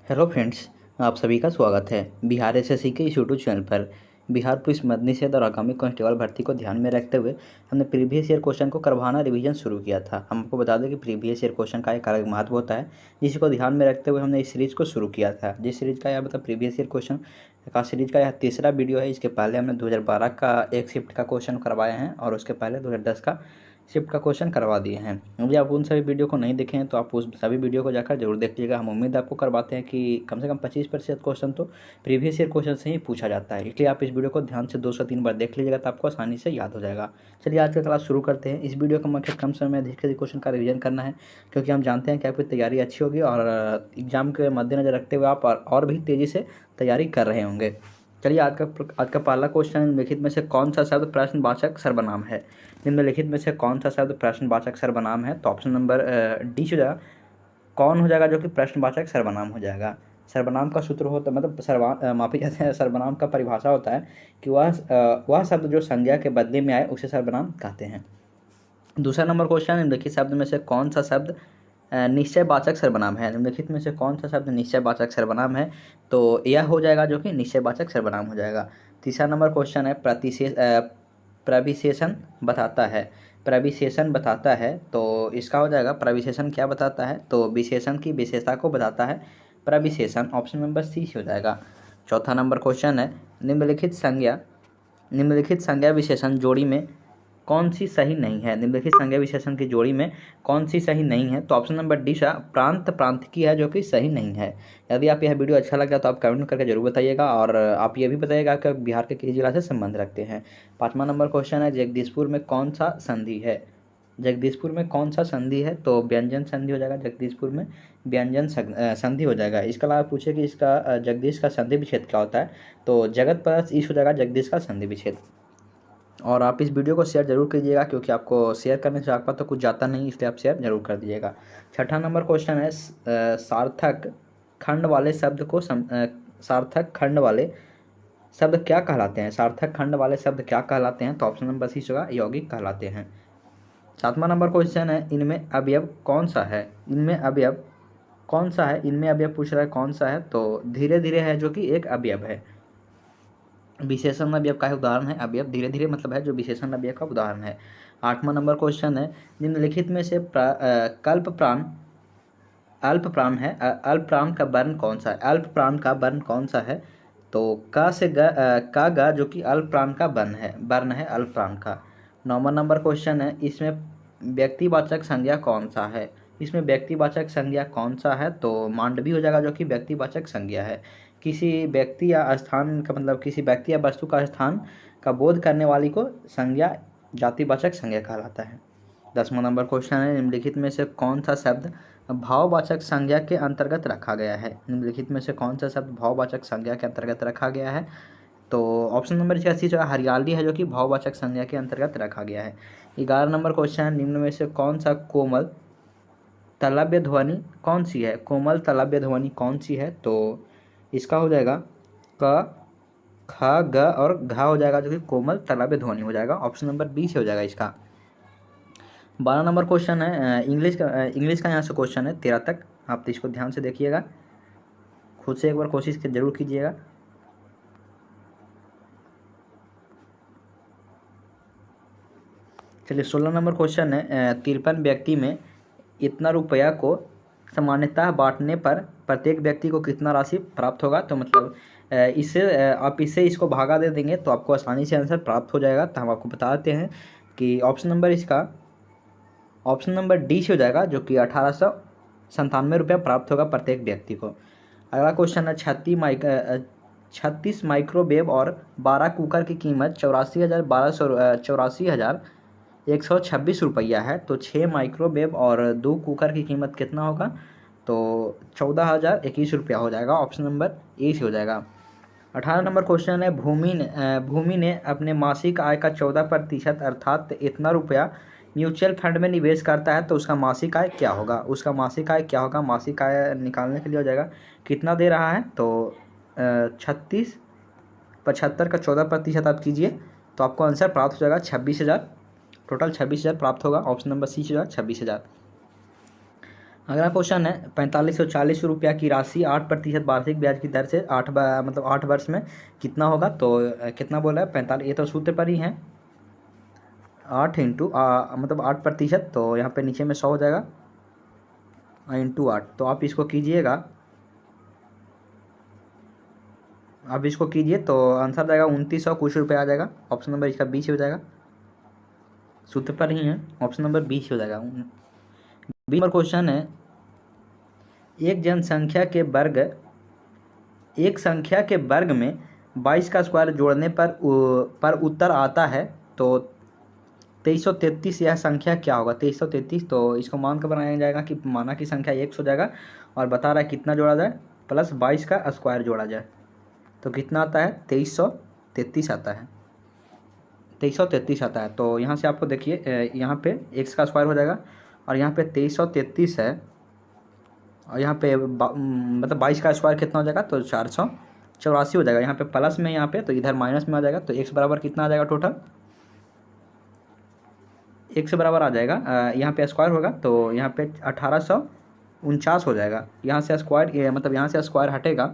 Hello friends, आप सभी का स्वागत है बिहार एसएससी के इस यूट्यूब चैनल पर। बिहार पुलिस मदनी सेध और आगामी कांस्टेबल भर्ती को ध्यान में रखते हुए हमने प्रीवियस ईयर क्वेश्चन को करवाना रिवीजन शुरू किया था। हम आपको बता दें कि प्रीवियस ईयर क्वेश्चन का एक अलग महत्व होता है, जिसको ध्यान में रखते हुए हमने इस सीरीज़ को शुरू किया था। जिस सीरीज़ का यह मतलब प्रीवियस ईयर क्वेश्चन का सीरीज़ का यह तीसरा वीडियो है। इसके पहले हमने 2012 का एक शिफ्ट का क्वेश्चन करवाए हैं और उसके पहले 2010 का शिफ्ट का क्वेश्चन करवा दिए हैं। यदि आप उन सभी वीडियो को नहीं देखे हैं तो आप उस सभी वीडियो को जाकर जरूर देख लीजिएगा। हम उम्मीद आपको करवाते हैं कि कम से कम 25% क्वेश्चन तो प्रीवियस ईयर क्वेश्चन से ही पूछा जाता है, इसलिए आप इस वीडियो को ध्यान से 2 से 3 बार देख लीजिएगा तो आपको आसानी से याद हो जाएगा। चलिए आज का क्लास शुरू करते हैं। इस वीडियो का मकसद कम समय में अधिक से अधिक क्वेश्चन का रिवीजन करना है, क्योंकि हम जानते हैं कि आपकी तैयारी अच्छी होगी और एग्जाम के मद्देनजर रखते हुए आप और भी तेज़ी से तैयारी कर रहे होंगे। चलिए आज का पहला क्वेश्चन, निम्नलिखित में से कौन सा शब्द प्रश्नवाचक सर्वनाम है? निम्नलिखित में से कौन सा शब्द प्रश्नवाचक सर्वनाम है? तो ऑप्शन नंबर डी हो जाएगा। कौन हो जाएगा जो कि प्रश्नवाचक सर्वनाम हो जाएगा। सर्वनाम का सूत्र होता मतलब माफी चाहते हैं, सर्वनाम का परिभाषा होता है कि वह शब्द जो संज्ञा के बदले में आए उसे सर्वनाम कहते हैं। दूसरा नंबर क्वेश्चन, निम्नलिखित शब्द में से कौन सा शब्द निश्चयवाचक सर्वनाम है? निम्नलिखित में से कौन सा शब्द निश्चयवाचक सर्वनाम है? तो यह हो जाएगा जो कि निश्चयवाचक सर्वनाम हो जाएगा। तीसरा नंबर क्वेश्चन है, प्रविशेषण बताता है। प्रविशेषण बताता है तो इसका हो जाएगा प्रविशेषण क्या बताता है? तो विशेषण की विशेषता को बताता है प्रविशेषण। ऑप्शन नंबर सी हो जाएगा। चौथा नंबर क्वेश्चन है, निम्नलिखित संज्ञा विशेषण जोड़ी में कौन सी सही नहीं है? निम्नलिखित संज्ञा विशेषण की जोड़ी में कौन सी सही नहीं है? तो ऑप्शन नंबर डी प्रांत की है जो कि सही नहीं है। यदि आप यह वीडियो अच्छा लगा तो आप कमेंट करके जरूर बताइएगा और आप ये भी बताइएगा कि बिहार के किस जिला से संबंध रखते हैं। पाँचवा नंबर क्वेश्चन है, जगदीशपुर में कौन सा संधि है? जगदीशपुर में कौन सा संधि है? तो व्यंजन संधि हो जाएगा। जगदीशपुर में व्यंजन संधि हो जाएगा। इसके अलावा पूछे कि इसका जगदीश का संधि विच्छेद क्या होता है? तो जगत प्लस ईश हो जाएगा जगदीश का संधि विच्छेद। और आप इस वीडियो को शेयर जरूर कीजिएगा, क्योंकि आपको शेयर करने से आपका तो कुछ जाता नहीं, इसलिए आप शेयर जरूर कर दीजिएगा। छठा नंबर क्वेश्चन है, सार्थक खंड वाले शब्द को सार्थक खंड वाले शब्द क्या कहलाते हैं? सार्थक खंड वाले शब्द क्या कहलाते हैं? तो ऑप्शन नंबर सी होगा, यौगिक कहलाते हैं। सातवां नंबर क्वेश्चन है, इनमें अवयव कौन सा है? इनमें अवयव कौन सा है? इनमें अवयव पूछ रहा है कौन सा है? तो धीरे धीरे है जो कि एक अवयव है। विशेषण अवयव का उदाहरण है। अवयव धीरे धीरे मतलब है जो विशेषण अवयव का उदाहरण है। आठवां नंबर क्वेश्चन है, निम्नलिखित में से कल्प प्राण अल्प प्राण है। अल्प प्राण का वर्ण कौन सा है? अल्प प्राण का वर्ण कौन सा है? तो का से का गा जो कि अल्प प्राण का वर्ण है अल्प प्राण का। नौवां नंबर क्वेश्चन है, इसमें व्यक्तिवाचक संज्ञा कौन सा है? इसमें व्यक्तिवाचक संज्ञा कौन सा है? तो मांडवी हो जाएगा जो कि व्यक्तिवाचक संज्ञा है। किसी व्यक्ति या स्थान का मतलब किसी व्यक्ति या वस्तु का स्थान का बोध करने वाली को संज्ञा जातिवाचक संज्ञा कहलाता है। 10वां नंबर क्वेश्चन है, निम्नलिखित में से कौन सा शब्द भाववाचक संज्ञा के अंतर्गत रखा गया है? निम्नलिखित में से कौन सा शब्द भाववाचक संज्ञा के अंतर्गत रखा गया है? तो ऑप्शन नंबर इसका सी जो हरियाली है जो कि भाववाचक संज्ञा के अंतर्गत रखा गया है। 11 नंबर क्वेश्चन है, निम्न में से कौन सा कोमल तलव्य ध्वनि कौन सी है? कोमल तलव्य ध्वनि कौन सी है? तो इसका हो जाएगा क, ख, ग और घ हो जाएगा जो कि कोमल तलव्य ध्वनि हो जाएगा। ऑप्शन नंबर बी से हो जाएगा इसका। 12 नंबर क्वेश्चन है, इंग्लिश का यहाँ से क्वेश्चन है 13 तक। आप इसको ध्यान से देखिएगा, खुद से एक बार कोशिश जरूर कीजिएगा। चलिए 16 नंबर क्वेश्चन है, 53 व्यक्ति में इतना रुपया को सामान्यतः बांटने पर प्रत्येक व्यक्ति को कितना राशि प्राप्त होगा? तो मतलब इसको भागा दे देंगे तो आपको आसानी से आंसर प्राप्त हो जाएगा। तो हम आपको बताते हैं कि ऑप्शन नंबर डी से हो जाएगा जो कि 1897 रुपया प्राप्त होगा प्रत्येक व्यक्ति को। अगला क्वेश्चन है, 36 माइक्रोवेव और 12 कुकर की कीमत 84,126 रुपया है। तो 6 माइक्रोवेव और 2 कुकर की कीमत कितना होगा? तो 14,021 रुपया हो जाएगा। ऑप्शन नंबर ए से हो जाएगा। 18 नंबर क्वेश्चन है, भूमि ने अपने मासिक आय का 14% अर्थात इतना रुपया म्यूचुअल फंड में निवेश करता है तो उसका मासिक आय क्या होगा? उसका मासिक आय क्या होगा? मासिक आय निकालने के लिए हो जाएगा कितना दे रहा है? तो 75 का 14% आप कीजिए तो आपको आंसर प्राप्त हो जाएगा 26,000। टोटल 26,000 प्राप्त होगा। ऑप्शन नंबर सी से 26,000। अगला क्वेश्चन है 4540 रुपया की राशि 8% वार्षिक ब्याज की दर से 8 वर्ष में कितना होगा। तो कितना बोला है 45, ये तो सूत्र पर ही है 8 इंटू 8%, तो यहाँ पे नीचे में 100 हो जाएगा इंटू 8। तो आप इसको कीजिएगा, आप इसको कीजिए तो आंसर जाएगा 2900 कुछ रुपये आ जाएगा। ऑप्शन नंबर इसका 20 हो जाएगा, सूत्र पर ही है, ऑप्शन नंबर 20 हो जाएगा। 20 नंबर क्वेश्चन है एक संख्या के वर्ग में 22 का स्क्वायर जोड़ने पर उत्तर आता है। तो 2333 यह संख्या क्या होगा। 2333, तो इसको मान कर बनाया जाएगा कि माना की संख्या 100 हो जाएगा और बता रहा है कितना जोड़ा जाए, प्लस 22 का स्क्वायर जोड़ा जाए तो कितना आता है 2333 आता है, 2333 आता है। तो यहाँ से आपको देखिए यहाँ पे x का स्क्वायर हो जाएगा और यहाँ पे 2333 है और यहाँ पे 22 का स्क्वायर कितना हो जाएगा तो 484 हो जाएगा। यहाँ पे प्लस में, यहाँ पे तो इधर माइनस में आ जाएगा। तो x बराबर कितना आ जाएगा, टोटल x बराबर आ जाएगा यहाँ पे स्क्वायर होगा तो यहाँ पे 1849 हो जाएगा। यहाँ से स्क्वायर यहाँ से स्क्वायर हटेगा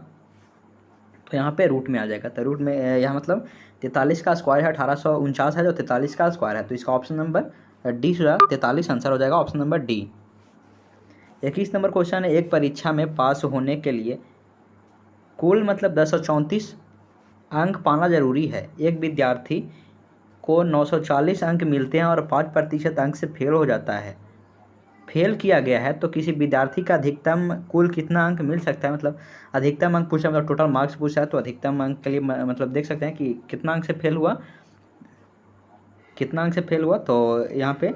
तो यहाँ पे रूट में आ जाएगा। तो रूट में यहाँ 43 का स्क्वायर है, 1849 है जो 43 का स्क्वायर है। तो इसका ऑप्शन नंबर डी हो जाएगा, 43 आंसर हो जाएगा, option number D. 21 number question है एक परीक्षा में पास होने के लिए कुल 1034 अंक पाना जरूरी है। एक विद्यार्थी को 940 अंक मिलते हैं और 5% अंक से फेल हो जाता है, फेल किया गया है। तो किसी विद्यार्थी का अधिकतम कुल कितना अंक मिल सकता है। अधिकतम अंक पूछा, टोटल मार्क्स पूछा है। तो अधिकतम अंक के लिए देख सकते हैं कि कितना अंक से फेल हुआ, कितना अंक से फेल हुआ। तो यहाँ पे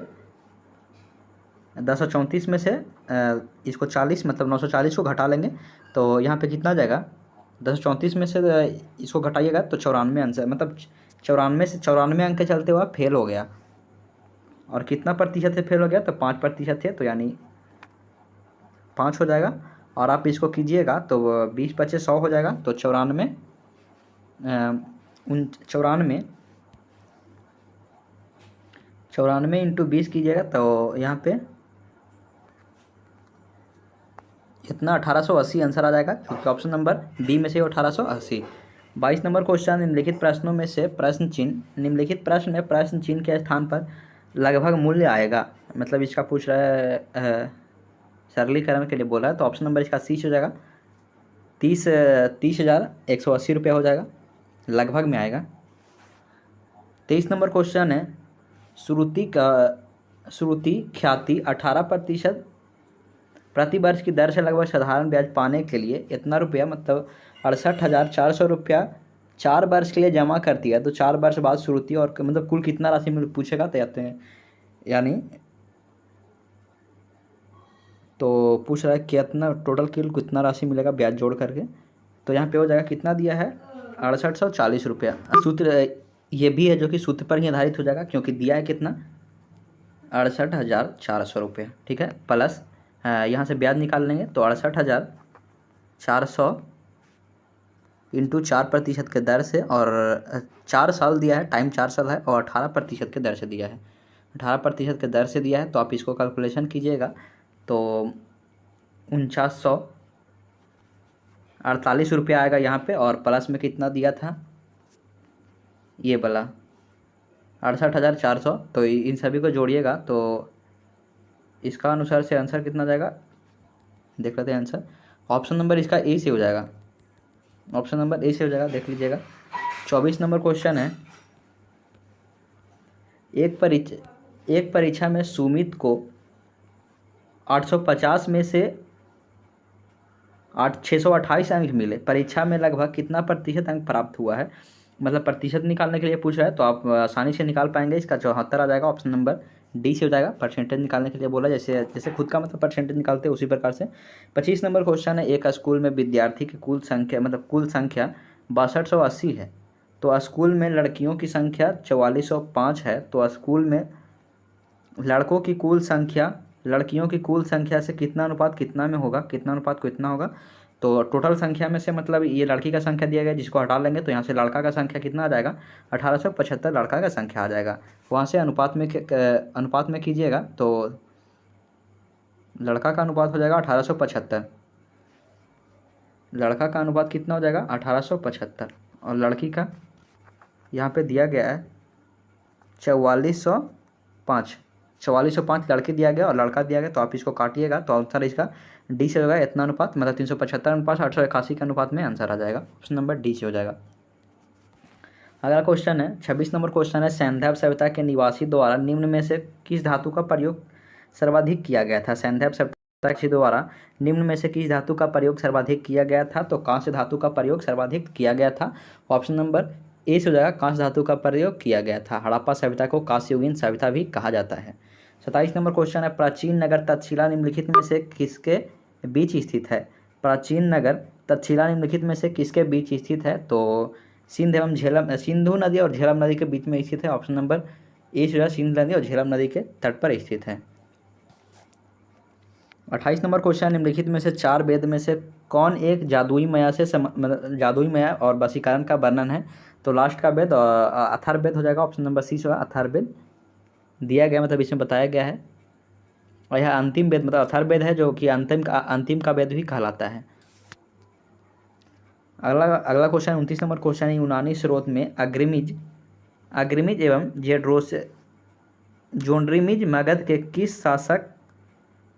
1034 में से इसको 40 940 को घटा लेंगे तो यहाँ पे कितना आ जाएगा 1034 में से इसको घटाइएगा तो 94 आंसर, 94 से 94 अंक के चलते हुआ फेल हो गया। और कितना प्रतिशत से फेल हो गया तो 5% थे, तो यानी 5 हो जाएगा। और आप इसको कीजिएगा तो 20 25 100 हो जाएगा। तो 94 इंटू 20 कीजिएगा तो यहाँ पे इतना 1880 आंसर आ जाएगा, क्योंकि ऑप्शन नंबर बी में से 1880। 22 नंबर क्वेश्चन निम्नलिखित प्रश्नों में से प्रश्न चिन्ह, निम्नलिखित प्रश्न में प्रश्न चिन्ह के स्थान पर लगभग मूल्य आएगा। इसका पूछ रहा है सरलीकरण के लिए बोला है। तो ऑप्शन नंबर इसका सी हो जाएगा, 30,180 रुपया हो जाएगा, लगभग में आएगा। 23 नंबर क्वेश्चन है श्रुति ख्याति 18% प्रति वर्ष की दर से लगभग साधारण ब्याज पाने के लिए इतना रुपया 68,400 रुपया 4 वर्ष के लिए जमा करती है। तो 4 वर्ष बाद श्रुति और कुल कितना राशि में पूछेगा तो यानी तो पूछ रहा है कितना टोटल कितना राशि मिलेगा ब्याज जोड़ करके। तो यहाँ पे हो जाएगा कितना दिया है 6840 रुपया। सूत्र ये भी है जो कि सूत्र पर ही आधारित हो जाएगा, क्योंकि दिया है कितना 68,400 रुपया, ठीक है। प्लस यहाँ से ब्याज निकाल लेंगे तो 68,400 इंटू 4% के दर से, और 4 साल दिया है, टाइम 4 साल है, और 18% के दर से दिया है, 18% के दर से दिया है। तो आप इसको कैलकुलेशन कीजिएगा तो 4948 रुपया आएगा यहाँ पे। और प्लस में कितना दिया था ये वाला 68,400। तो इन सभी को जोड़िएगा तो इसका अनुसार से आंसर कितना जाएगा देख लेते हैं। आंसर ऑप्शन नंबर इसका ए से हो जाएगा, ऑप्शन नंबर ए से हो जाएगा, देख लीजिएगा। 24 नंबर क्वेश्चन है एक परीक्षा में सुमित को 850 में से 628 अंक मिले, परीक्षा में लगभग कितना प्रतिशत अंक प्राप्त हुआ है। प्रतिशत निकालने के लिए पूछ रहा है तो आप आसानी से निकाल पाएंगे। इसका 74 आ जाएगा, ऑप्शन नंबर डी से हो जाएगा। परसेंटेज निकालने के लिए बोला, जैसे खुद का परसेंटेज निकालते हैं उसी प्रकार से। 25 नंबर क्वेश्चन है एक स्कूल में विद्यार्थी की कुल संख्या 6280 है। तो स्कूल में लड़कियों की संख्या 4405 है। तो स्कूल में लड़कों की कुल संख्या लड़कियों की कुल संख्या से कितना अनुपात कितना में होगा, कितना अनुपात कितना होगा। तो टोटल संख्या में से ये लड़की का संख्या दिया गया जिसको हटा लेंगे तो यहाँ से लड़का का संख्या कितना आ जाएगा 1875 लड़का का संख्या आ जाएगा। वहाँ से अनुपात में कीजिएगा तो लड़का का अनुपात हो जाएगा 1875। लड़का का अनुपात कितना हो जाएगा 1875, और लड़की का यहाँ पे दिया गया है 4405। 4405 लड़की दिया गया और लड़का दिया गया, तो आप इसको काटिएगा तो आंसर इसका डी से होगा। इतना अनुपात मतलब 375 अनुपात 881 के अनुपात में आंसर आ जाएगा, ऑप्शन नंबर डी से हो जाएगा। अगला क्वेश्चन है 26 नंबर क्वेश्चन है, सैंधव सभ्यता के निवासी द्वारा निम्न में से किस धातु का प्रयोग सर्वाधिक किया गया था। सैंधव सभ्यता के द्वारा निम्न में से किस धातु का प्रयोग सर्वाधिक किया गया था, तो कांस्य धातु का प्रयोग सर्वाधिक किया गया था, ऑप्शन नंबर ए से हो जाएगा। कांस्य धातु का प्रयोग किया गया था। हड़प्पा सभ्यता को कांस्ययुगीन सभ्यता भी कहा जाता है। 27 नंबर क्वेश्चन है, प्राचीन नगर तक्षशिला निम्नलिखित में से किसके बीच स्थित है। प्राचीन नगर तक्षशिला निम्नलिखित में से किसके बीच स्थित है, तो सिंध एवं झेलम, सिंधु नदी और झेलम नदी के बीच में स्थित है, ऑप्शन नंबर ए से सिंधु नदी और झेलम नदी के तट पर स्थित है। 28 नंबर क्वेश्चन, निम्नलिखित में से चार वेद में से कौन एक जादुई माया से जादुई माया और वशीकरण का वर्णन है, तो लास्ट का वेद अथर्ववेद हो जाएगा, ऑप्शन नंबर सी से अथर्ववेद दिया गया, मतलब इसमें बताया गया है। और यह अंतिम वेद मतलब अथर्ववेद है, जो कि अंतिम का वेद भी कहलाता है। अगला क्वेश्चन 29 नंबर क्वेश्चन है, यूनानी स्रोत में अग्रिमिज एवं जोंड्रिमिज मगध के किस शासक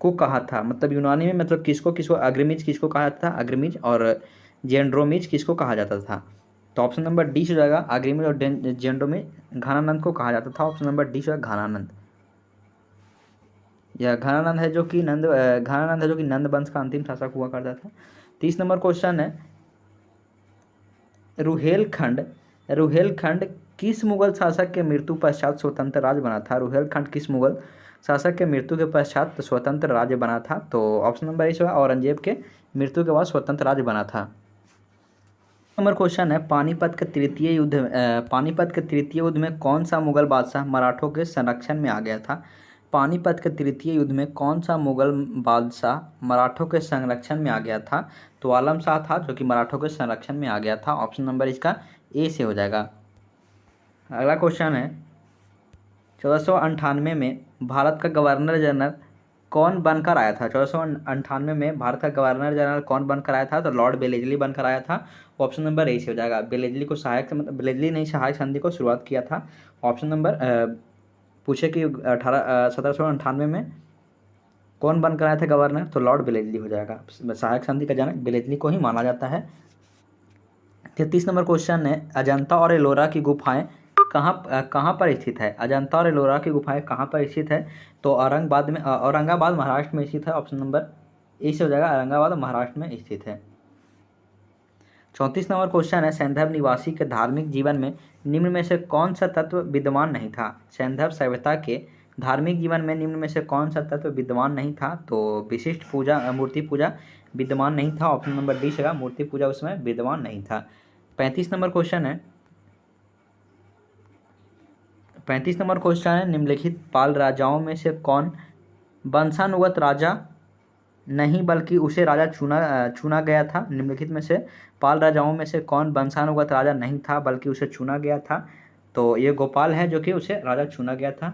को कहा था। मतलब यूनानी में मतलब किसको अग्रिमिज किसको कहा था, अग्रिमिज, और जेंड्रोमिज किसको कहा जाता था, तो ऑप्शन नंबर डी से हो जाएगा। अग्रिमिज और जेंड्रोमिज घनानंद को कहा जाता था, ऑप्शन नंबर डी से घनानंद। यह घनानंद है जो कि नंद वंश का अंतिम शासक हुआ करता था। 30 नंबर क्वेश्चन है, रुहेलखंड किस मुगल शासक के मृत्यु पश्चात स्वतंत्र राज्य बना था। रुहेलखंड किस मुगल शासक के मृत्यु के पश्चात स्वतंत्र राज्य बना था, तो ऑप्शन नंबर ए होगा, औरंगजेब के मृत्यु के बाद स्वतंत्र राज्य बना था। नंबर क्वेश्चन है, पानीपत के तृतीय युद्ध में कौन सा मुगल बादशाह मराठों के संरक्षण में आ गया था। पानीपत के तृतीय युद्ध में कौन सा मुगल बादशाह मराठों के संरक्षण में आ गया था, तो आलम शाह था, जो कि मराठों के संरक्षण में आ गया था, ऑप्शन नंबर इसका ए से हो जाएगा। अगला क्वेश्चन है, 1498 में भारत का गवर्नर जनरल कौन बनकर आया था। 1498 में भारत का गवर्नर जनरल कौन बनकर आया था, तो लॉर्ड वेलेस्ली बनकर आया था, ऑप्शन नंबर ए से हो जाएगा। वेलेस्ली को सहायक संधि को शुरुआत किया था, ऑप्शन नंबर पूछे कि 1798 में कौन बनकर आया था गवर्नर, तो लॉर्ड वेलेस्ली हो जाएगा। सहायक संधि का जनक वेलेस्ली को ही माना जाता है। 33 नंबर क्वेश्चन है, अजंता और एलोरा की गुफाएं कहाँ पर स्थित है। अजंता और एलोरा की गुफाएं कहाँ पर स्थित है, तो औरंगाबाद महाराष्ट्र में स्थित है, ऑप्शन नंबर ए से हो जाएगा। औरंगाबाद महाराष्ट्र में स्थित है। 34 नंबर क्वेश्चन है, सैंधव निवासी के धार्मिक जीवन में निम्न में से कौन सा तत्व विद्यमान नहीं था। सैंधव सभ्यता के धार्मिक जीवन में निम्न में से कौन सा तत्व विद्यमान नहीं था, तो विशिष्ट पूजा मूर्ति पूजा विद्यमान नहीं था, ऑप्शन नंबर डी से, मूर्ति पूजा उसमें विद्यमान नहीं था। 35 नंबर क्वेश्चन है, निम्नलिखित पाल राजाओं में से कौन वंशानुगत राजा नहीं बल्कि उसे राजा चुना गया था। निम्नलिखित में से पाल राजाओं में से कौन वंशानुगत राजा नहीं था बल्कि उसे चुना गया था, तो ये गोपाल है, जो कि उसे राजा चुना गया था,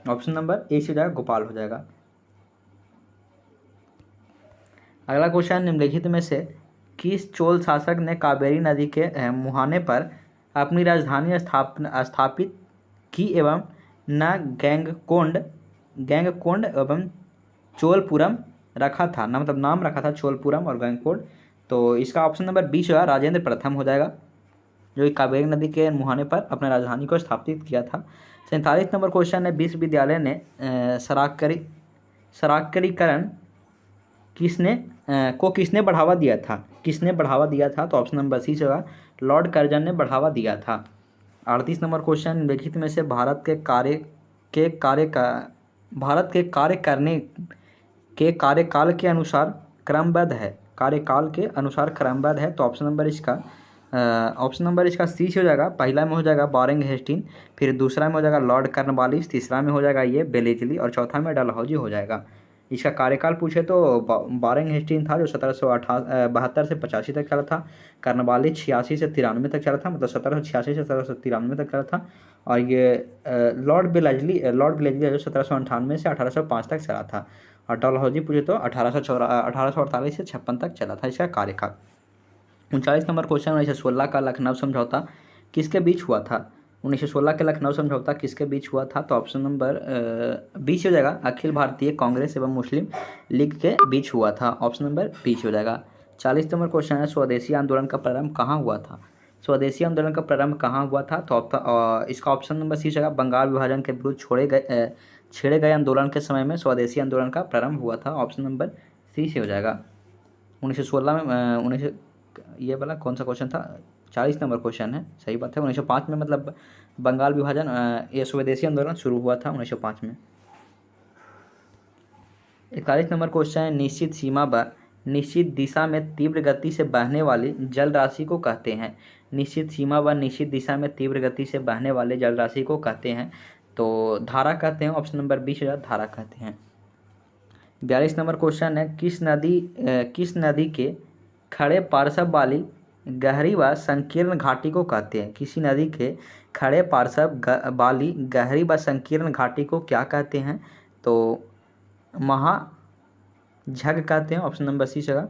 ऑप्शन नंबर ए से जाएगा, गोपाल हो जाएगा। अगला क्वेश्चन, निम्नलिखित में से किस चोल शासक ने कावेरी नदी के मुहाने पर अपनी राजधानी स्थापित की एवं न गैंगकोंड एवं चोलपुरम रखा था, ना मतलब नाम रखा था चोलपुरम और गैंगकोंड, तो इसका ऑप्शन नंबर बी जो है राजेंद्र प्रथम हो जाएगा, जो कि कावेरी नदी के मुहाने पर अपने राजधानी को स्थापित किया था। 47 नंबर क्वेश्चन है, विश्वविद्यालय ने सराकरीकरण किसने बढ़ावा दिया था, तो ऑप्शन नंबर सी से होगा, लॉर्ड कर्जन ने बढ़ावा दिया था। 38 नंबर क्वेश्चन, निम्नलिखित में से भारत के कार्यकाल के अनुसार क्रमबद्ध है, तो ऑप्शन नंबर इसका सी से हो जाएगा। पहला में हो जाएगा वारेन हेस्टिंग, फिर दूसरा में हो जाएगा लॉर्ड कर्नवालिस, तीसरा में हो जाएगा ये वेलेस्ली, और चौथा में डलहौजी हो जाएगा। इसका कार्यकाल पूछे तो वारेन हेस्टिंग था, जो 1772 से 85 तक चला था। कर्नवालिस 86 से 93 तक चला था, मतलब 1786 से 1793 तक चला था। और ये लॉर्ड वेलेस्ली जो 1798 से 1805 तक चला था। और डलहौजी पूछे तो 1848 से 56 तक चला था इसका कार्यकाल। 39 नंबर क्वेश्चन 1916 का लखनऊ समझौता किसके बीच हुआ था? 1916 के लखनऊ समझौता किसके बीच हुआ था? तो ऑप्शन नंबर 20 हो जाएगा, अखिल भारतीय कांग्रेस एवं मुस्लिम लीग के बीच हुआ था। ऑप्शन नंबर 20 हो जाएगा। 40 नंबर क्वेश्चन है स्वदेशी आंदोलन का प्रारंभ कहाँ हुआ था? स्वदेशी आंदोलन का प्रारंभ कहाँ हुआ था? तो इसका ऑप्शन नंबर सी जगह बंगाल विभाजन के विरुद्ध छेड़े गए आंदोलन के समय में स्वदेशी आंदोलन का प्रारंभ हुआ था। ऑप्शन नंबर सी से हो जाएगा। 1916 में 19 ये वाला कौन सा क्वेश्चन था? 40 नंबर क्वेश्चन है, सही बात है। 1905 में मतलब बंगाल विभाजन ये स्वदेशी आंदोलन शुरू हुआ था 1905 में। 41 नंबर क्वेश्चन है निश्चित सीमा व निश्चित दिशा में तीव्र गति से बहने वाली जल राशि को कहते हैं। निश्चित सीमा व निश्चित दिशा में तीव्र गति से बहने वाले जल राशि को कहते हैं। तो धारा कहते हैं। ऑप्शन नंबर 20 धारा कहते हैं। 42 नंबर क्वेश्चन है किस नदी के खड़े पार्श्व वाली गहरी व संकीर्ण घाटी को कहते हैं? किसी नदी के खड़े पार्श्व वाली गहरी व संकीर्ण घाटी को क्या कहते हैं? तो महाझग कहते हैं। ऑप्शन नंबर सी जगह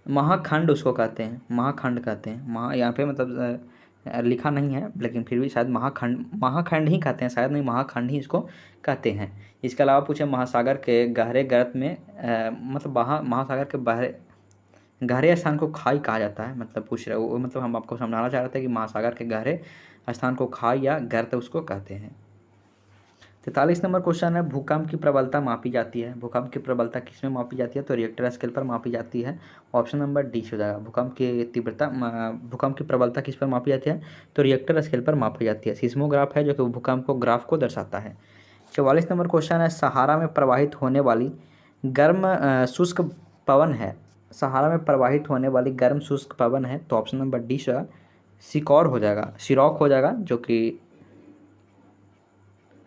महाखंड उसको कहते हैं, महाखंड कहते हैं। यहाँ पे मतलब लिखा नहीं है, लेकिन फिर भी शायद महाखंड ही कहते हैं, शायद नहीं महाखंड ही इसको कहते हैं। इसके अलावा पूछे महासागर के गहरे गर्त में मतलब महासागर के गहरे स्थान को खाई कहा जाता है, मतलब पूछ रहे वो, मतलब हम आपको समझाना चाह रहे थे कि महासागर के गहरे स्थान को खाई या गर्त उसको कहते हैं। 43 नंबर क्वेश्चन है भूकंप की प्रबलता मापी जाती है। भूकंप की प्रबलता किस में मापी जाती है? तो रिएक्टर स्केल पर मापी जाती है। ऑप्शन नंबर डी हो जाएगा। भूकंप की प्रबलता किस पर मापी जाती है? तो रिएक्टर स्केल पर मापी जाती है। सिस्मोग्राफ है जो कि भूकंप को ग्राफ को दर्शाता है। 44 नंबर क्वेश्चन है सहारा में प्रवाहित होने वाली गर्म शुष्क पवन है। सहारा में प्रवाहित होने वाली गर्म शुष्क पवन है। तो ऑप्शन नंबर डी सिकौर हो जाएगा, सिरौक हो जाएगा, जो कि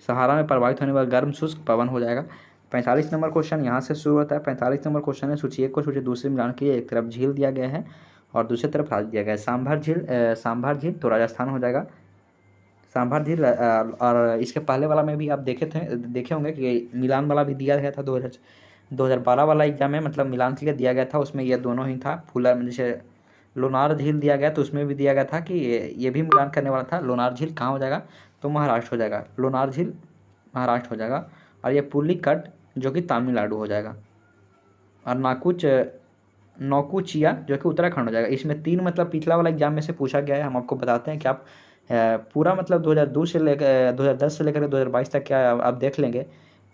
सहारा में प्रवाहित होने वाला गर्म शुष्क पवन हो जाएगा। 45 नंबर क्वेश्चन यहाँ से शुरू होता है। 45 नंबर क्वेश्चन है सूची 1 को सूची दूसरे में जान के एक तरफ झील दिया गया है और दूसरी तरफ राज्य दिया गया है। सांभर झील तो राजस्थान हो जाएगा। सांभर झील और इसके पहले वाला में भी आप देखे होंगे कि मिलान वाला भी दिया गया था 2012 वाला एग्जाम में, मतलब मिलान के लिए दिया गया था, उसमें ये दोनों ही था। फूलर जैसे लोनार झील दिया गया तो उसमें भी दिया गया था कि ये भी मिलान करने वाला था। लोनार झील कहाँ हो जाएगा? तो महाराष्ट्र हो जाएगा। लोनार झील महाराष्ट्र हो जाएगा। और ये पुलिकट जो कि तमिलनाडु हो जाएगा। और नौकुचिया जो कि उत्तराखंड हो जाएगा। इसमें 3 मतलब पिछला वाला एग्जाम में से पूछा गया है। हम आपको बताते हैं कि आप पूरा मतलब 2002 से लेकर 2010 से लेकर 2022 तक क्या आप देख लेंगे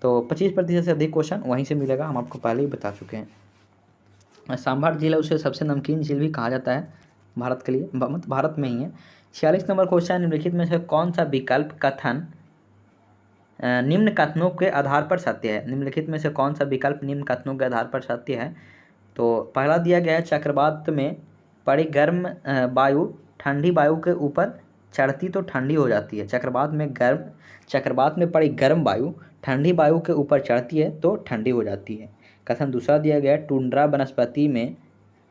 तो 25% से अधिक क्वेश्चन वहीं से मिलेगा। हम आपको पहले ही बता चुके हैं। सांभर झील है उसे सबसे नमकीन झील भी कहा जाता है भारत के लिए, मतलब भारत में ही है। 46 नंबर क्वेश्चन निम्नलिखित में से कौन सा विकल्प कथन निम्न कथनों के आधार पर सत्य है? निम्नलिखित में से कौन सा विकल्प निम्न कथनों के आधार पर सत्य है? तो पहला दिया गया है चक्रवात में पड़ी गर्म वायु ठंडी वायु के ऊपर चढ़ती तो ठंडी हो जाती है। चक्रवात में पड़ी गर्म वायु ठंडी वायु के ऊपर चढ़ती है तो ठंडी हो जाती है। कथन दूसरा दिया गया है टुंड्रा वनस्पति में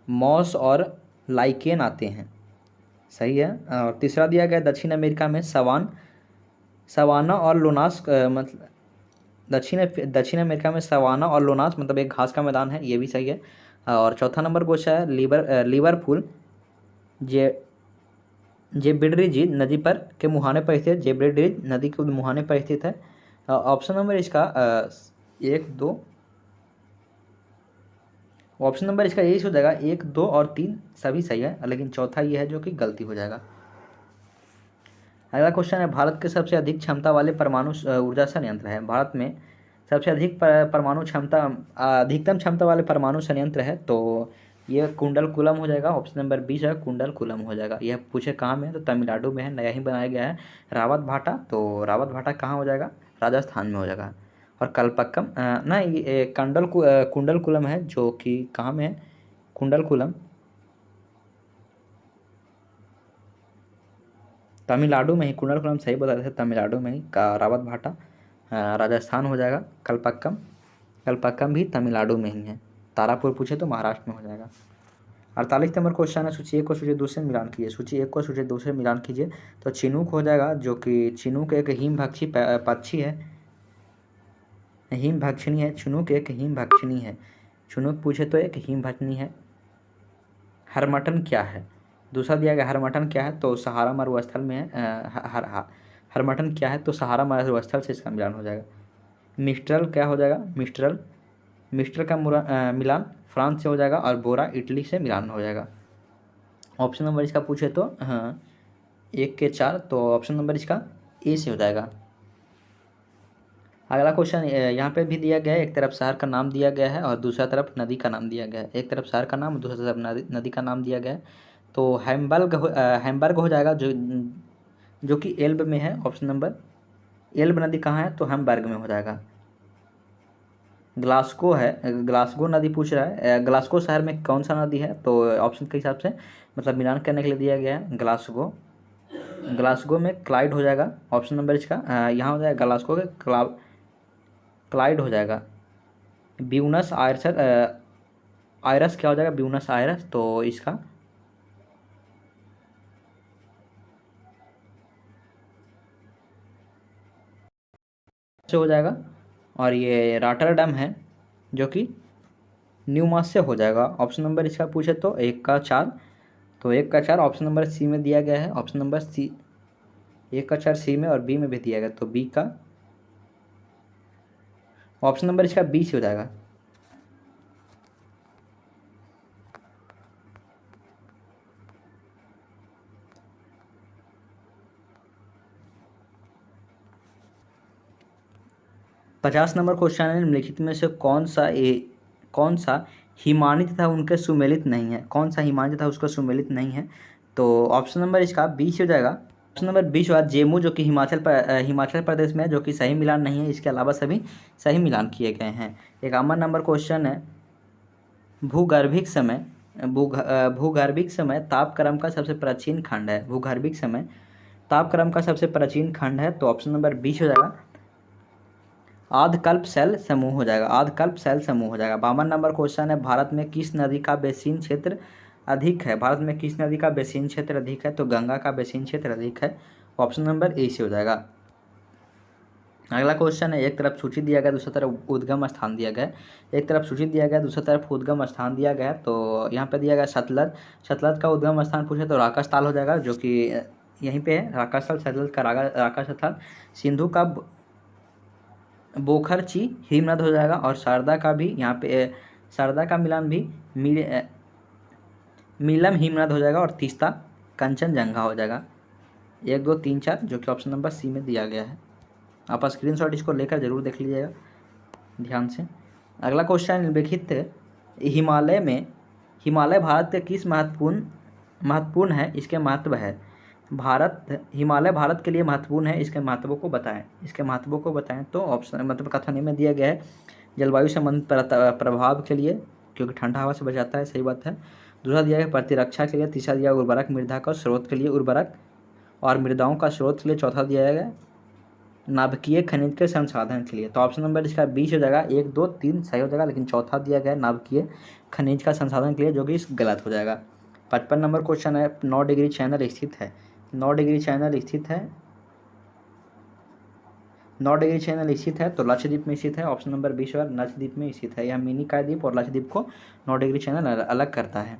मॉस और लाइकेन आते हैं, सही है। और तीसरा दिया गया दक्षिण अमेरिका में सवाना और लोनास मतलब दक्षिण अमेरिका में सवाना और लोनास मतलब एक घास का मैदान है, ये भी सही है। और चौथा नंबर क्वेश्चन है लिवरपूल जेब्रिड्ज नदी पर के मुहाने पर स्थित, जेब्रिड्ज नदी के मुहाने पर स्थित है। ऑप्शन नंबर इसका 1, 2 ऑप्शन नंबर इसका यही हो जाएगा। 1, 2 और 3 सभी सही है, लेकिन चौथा ये है जो कि गलती हो जाएगा। अगला क्वेश्चन है भारत के सबसे अधिक क्षमता वाले परमाणु ऊर्जा संयंत्र है। भारत में सबसे अधिक अधिकतम क्षमता वाले परमाणु संयंत्र है तो ये कुंडलकुलम हो जाएगा। ऑप्शन नंबर 20 है कुंडलकुलम हो जाएगा। यह पूछे कहाँ में है तो तमिलनाडु में है, नया ही बनाया गया है। रावत भाटा, तो रावत भाटा कहाँ हो जाएगा? राजस्थान में हो जाएगा। और कलपक्कम ना ये कुंडलकुलम है जो कि कहाँ में है? कुंडलकुलम तमिलनाडु में ही, कुंडलकुलम सही बता रहे थे, तमिलनाडु में ही। रावत भाटा राजस्थान हो जाएगा। कलपक्कम भी तमिलनाडु में ही है। तारापुर पूछे तो महाराष्ट्र में हो जाएगा। 48 नंबर क्वेश्चन है सूची 1 को सूची 2 से मिलान कीजिए। सूची 1 को सूची 2 से मिलान कीजिए तो चिनूक हो जाएगा, जो कि चिनूक एक हिमभक्षी पक्षी है। हिमभक्षणी है। चुनुक एक हिमभक्षणी है। चुनुक पूछे तो एक हिमभक्षणी है। हरमटन क्या है? दूसरा दिया गया हरमटन क्या है, तो सहारा मरुस्थल में है। हरमटन क्या है, तो सहारा मरुस्थल से इसका मिलान हो जाएगा। मिस्ट्रल क्या हो जाएगा? मिस्ट्रल का मिलान फ्रांस से हो जाएगा और बोरा इटली से मिलान हो जाएगा। ऑप्शन नंबर इसका पूछे तो 1 के 4, तो ऑप्शन नंबर इसका ए से हो जाएगा। अगला क्वेश्चन यहाँ पे भी दिया गया है, एक तरफ शहर का नाम दिया गया है और दूसरा तरफ नदी का नाम दिया गया है। एक तरफ शहर का नाम और दूसरा तरफ नदी का नाम दिया गया है। तो हैम्बर्ग हो जाएगा, जो कि एल्ब में है। ऑप्शन नंबर, एल्ब नदी कहाँ है, तो हैम्बर्ग में हो जाएगा। ग्लासगो है, ग्लासगो नदी पूछ रहा है। ग्लासगो शहर में कौन सा नदी है, तो ऑप्शन के हिसाब से मतलब मिलान करने के लिए दिया गया है ग्लासगो में क्लाइड हो जाएगा। ऑप्शन नंबर इसका यहाँ हो जाएगा, ग्लासगो के क्लाइड हो जाएगा। ब्यूनस आयरस क्या हो जाएगा? ब्यूनस आयरस, तो इसका से हो जाएगा। और ये रॉटरडैम है जो कि न्यूमास से हो जाएगा। ऑप्शन नंबर इसका पूछे तो 1 का 4, तो 1 का 4 ऑप्शन नंबर सी में दिया गया है। ऑप्शन नंबर सी, 1 का 4 सी में और बी में भी दिया गया, तो बी का ऑप्शन नंबर इसका बी से हो जाएगा। पचास नंबर क्वेश्चन है, निम्नलिखित में से कौन सा हिमानी तथा उनके सुमेलित नहीं है? कौन सा हिमानी तथा उसका सुमेलित नहीं है, तो ऑप्शन नंबर इसका 20 हो जाएगा। ऑप्शन नंबर 20 हुआ जेमू, जो कि हिमाचल प्रदेश में है, जो कि सही मिलान नहीं है। इसके अलावा सभी सही मिलान किए गए हैं। 51 नंबर क्वेश्चन है, भूगर्भिक समय तापक्रम का सबसे प्राचीन खंड है। भूगर्भिक समय तापक्रम का सबसे प्राचीन खंड है, तो ऑप्शन नंबर 20 हो जाएगा। आधकल्प सेल समूह हो जाएगा। आधकल्प सेल समूह हो जाएगा। 52 नंबर क्वेश्चन है, भारत में किस नदी का बेसिन क्षेत्र अधिक है? भारत में किस नदी का बेसिन क्षेत्र अधिक है, तो गंगा का बेसिन क्षेत्र अधिक है। ऑप्शन नंबर ए से हो जाएगा। अगला क्वेश्चन है, एक तरफ सूची दिया गया, दूसरी तरफ उद्गम स्थान दिया गया। एक तरफ सूची दिया गया, दूसरी तरफ उद्गम स्थान दिया गया। तो यहाँ पे दिया गया सतलज का उद्गम स्थान पूछे तो राकस ताल हो जाएगा, जो कि यहीं पे है। राकस ताल सतलज का राकस ताल। सिंधु का बोखरची हिमनद हो जाएगा। और शारदा का भी यहाँ पे शारदा का मिलान भी मीलम हिमनद हो जाएगा। और तीस्ता कंचनजंगा हो जाएगा। 1 2 3 4, जो कि ऑप्शन नंबर सी में दिया गया है। आप स्क्रीनशॉट इसको लेकर जरूर देख लीजिएगा ध्यान से। अगला क्वेश्चन, निम्नलिखित हिमालय भारत के किस महत्वपूर्ण है, इसके महत्व है। हिमालय भारत के लिए महत्वपूर्ण है, इसके महत्वों को बताएं। तो ऑप्शन मतलब कथन में दिया गया है, जलवायु संबंधित प्रभाव के लिए, क्योंकि ठंडा हवा से बचाता है, सही बात है। दूसरा दिया गया प्रतिरक्षा के लिए। तीसरा दिया उर्वरक मृदा का स्रोत के लिए, उर्वरक और मृदाओं का स्रोत के लिए। चौथा दिया गया नाभिकीय खनिज के संसाधन के लिए। तो ऑप्शन नंबर इसका 20 हो जाएगा। 1 2 3 सही हो जाएगा, लेकिन चौथा दिया गया नाभिकीय खनिज का संसाधन के लिए, जो कि गलत हो जाएगा। 55 नंबर क्वेश्चन है, 9 डिग्री चैनल स्थित है। 9 डिग्री चैनल स्थित है, तो लक्षद्वीप में स्थित है। ऑप्शन नंबर 20 और लक्षद्वीप में स्थित है। यह मिनी कायद्वीप और लक्षद्वीप को 9 डिग्री चैनल अलग करता है।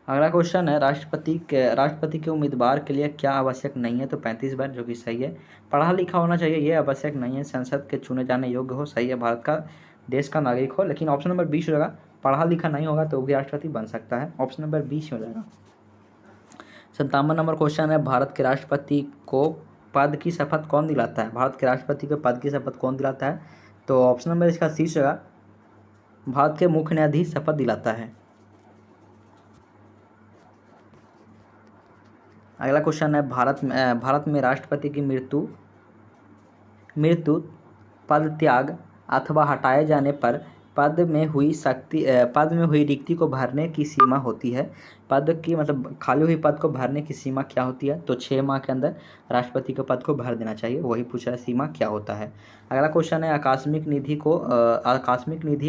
अगला क्वेश्चन है, राष्ट्रपति के उम्मीदवार के लिए क्या आवश्यक नहीं है, तो 35 बार, जो कि सही है। पढ़ा लिखा होना चाहिए, ये आवश्यक नहीं है। संसद के चुने जाने योग्य हो, सही है। भारत का देश का नागरिक हो, लेकिन ऑप्शन नंबर 20 हो जाएगा। पढ़ा लिखा नहीं होगा तो भी राष्ट्रपति बन सकता है। ऑप्शन नंबर 20 हो जाएगा। 57 नंबर क्वेश्चन है, भारत के राष्ट्रपति को पद की शपथ कौन दिलाता है? भारत के राष्ट्रपति को पद की शपथ कौन दिलाता है? तो ऑप्शन नंबर इसका सी होगा, भारत के मुख्य न्यायाधीश शपथ दिलाता है। अगला क्वेश्चन है, भारत में राष्ट्रपति की मृत्यु पद त्याग अथवा हटाए जाने पर पद में हुई रिक्ति को भरने की सीमा होती है। पद की मतलब खाली हुई पद को भरने की सीमा क्या होती है? तो 6 माह के अंदर राष्ट्रपति के पद को भर देना चाहिए। वही पूछ रहा है, सीमा क्या होता है। अगला क्वेश्चन है, आकस्मिक निधि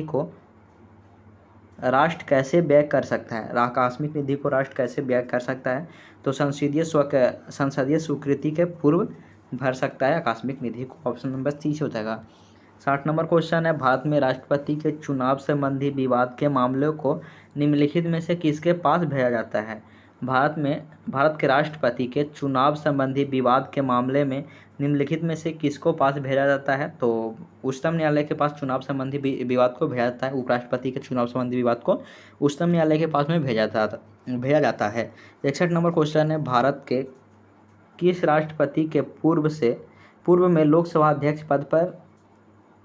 को राष्ट्र कैसे व्यय कर सकता है? आकस्मिक निधि को राष्ट्र कैसे व्यय कर सकता है? तो संसदीय स्वीकृति के पूर्व भर सकता है आकस्मिक निधि को। ऑप्शन नंबर 30 हो जाएगा। 60 नंबर क्वेश्चन है, भारत में राष्ट्रपति के चुनाव संबंधी विवाद के मामलों को निम्नलिखित में से किसके पास भेजा जाता है? भारत के राष्ट्रपति के चुनाव संबंधी विवाद के मामले में निम्नलिखित में से किसको पास भेजा जाता है? तो उच्चतम न्यायालय के पास चुनाव संबंधी विवाद को भेजा जाता है। उपराष्ट्रपति के चुनाव संबंधी विवाद को उच्चतम न्यायालय के पास में भेजा जाता है। 61 नंबर क्वेश्चन है, भारत के किस राष्ट्रपति के पूर्व में लोकसभा अध्यक्ष पद पर